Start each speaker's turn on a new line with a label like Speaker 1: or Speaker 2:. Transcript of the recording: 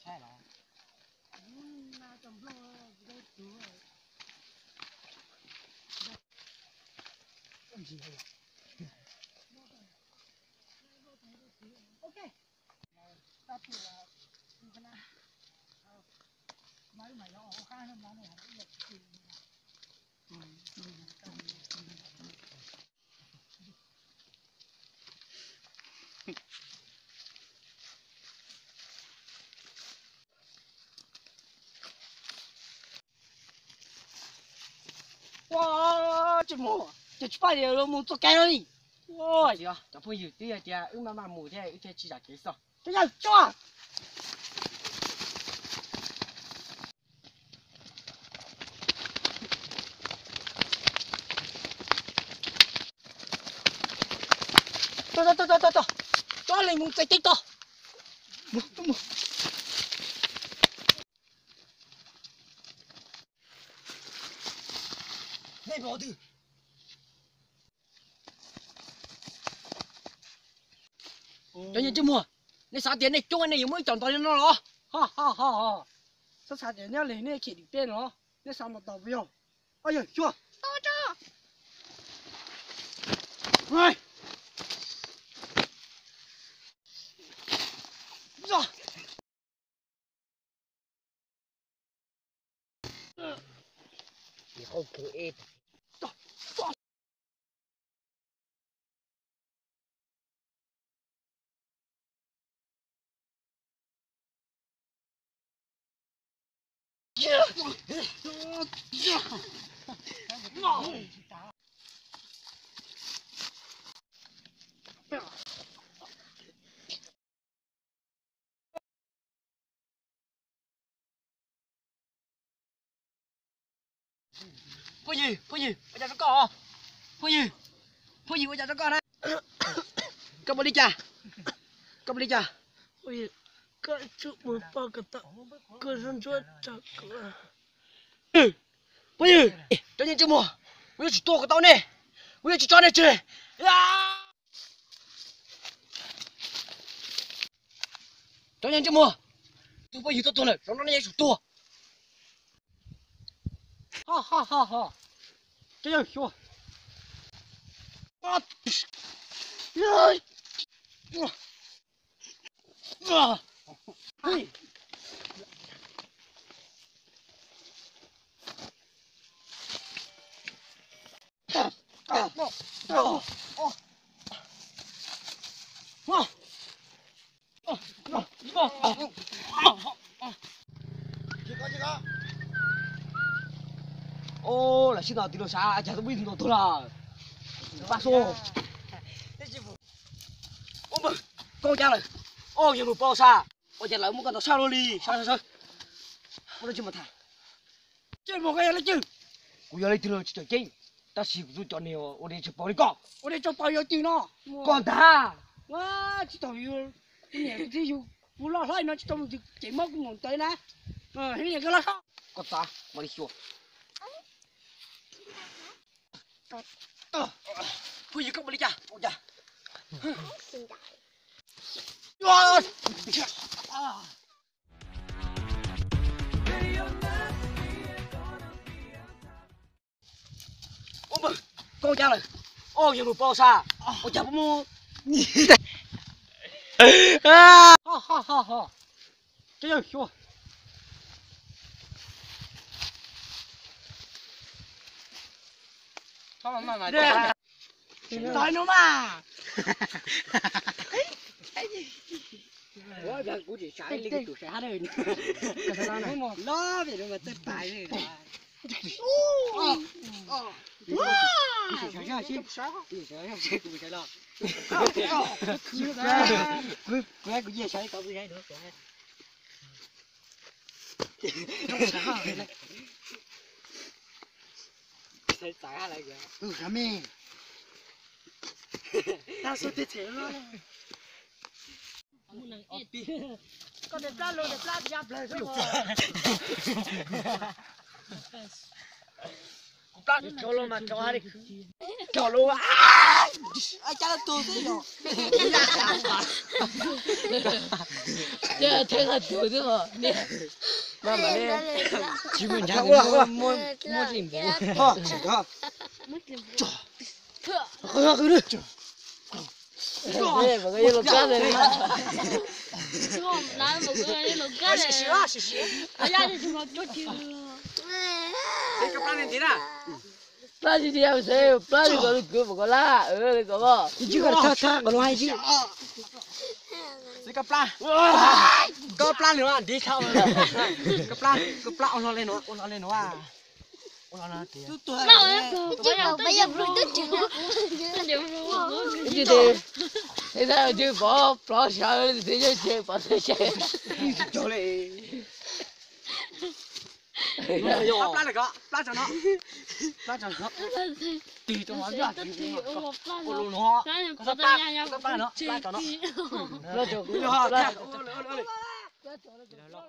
Speaker 1: 菜了。
Speaker 2: 那怎么弄？不得煮。OK。到处了，你看那，买买了，我看他买那还也是。哇，这么，这去把这木做干了哩。哇呀，这朋友对呀，这慢慢木的，有点起价介绍。这样走啊！走，抓雷木在地道。木。那边的。这你这么，你啥点你中你有没有长到那了？哈，这啥点你来你去里边了？你啥么都不要。哎呀，去。到这。哎。走。你好可爱。走。朋友，我家这搞啊！朋友，我家这搞呢？干不理解？朋友，干就我报个到，个上桌这个。朋友，这你这么，我要去剁个刀呢，我要去抓那只。啊！这你这么，都把油都剁了，让你也去剁。好，这样学。啊！嘿。哦，来，现在丢了啥？家都没听到多了。爸说，我们高家了。哦，有路包啥？我家老母干到啥路里？啥？我都这么谈。这么个要来救？我要来丢了就紧，但是我叫你哦，我得去包你搞。我得去包要紧了。搞他。我知道有，你这有不老啥呢？这种就这么个对呢？你个老啥？搞啥？我的说。不一个不理解，我家。哇！啊！我们高家了。哦，有路包啥？我家不么？你。啊！好，这样学。慢，来了嘛！我这估计下一个就下头呢。那边嘛真白人。哦。小心，不下了。乖，估计下一个不下头。才砸下来个。有什么？ ta số thế thế luôn con đẹp ra luôn đẹp ra thì áp lời rồi cho luôn mà cho hai đi cho luôn ai cha tôi thế rồi
Speaker 3: thế là tuổi thế mà
Speaker 2: mà nè
Speaker 1: chỉ mình
Speaker 2: không có
Speaker 1: mua chìm bố
Speaker 2: ha ha không cứ đi
Speaker 3: thế mà cái lục cá này
Speaker 4: Không, nói một cái lục cá này. Ở nhà thì chúng nó chốt chứ.
Speaker 2: cái cặp này thế nào
Speaker 3: plá gì đi em xem plá gì có được một cái lá đấy có không
Speaker 2: chứ còn tha tha còn hai chứ cái cặp plan nữa à đi theo cặp plan on lên nó à on lên thì
Speaker 4: Bây giờ rồi tức chứ.
Speaker 3: cái gì thế thế nào chứ bỏ sao thì chơi bỏ chơi
Speaker 2: cho lên plan này có plan cho nó tì cho nó ra thì con nó có plan nó plan cho nó
Speaker 3: nó cho
Speaker 2: nó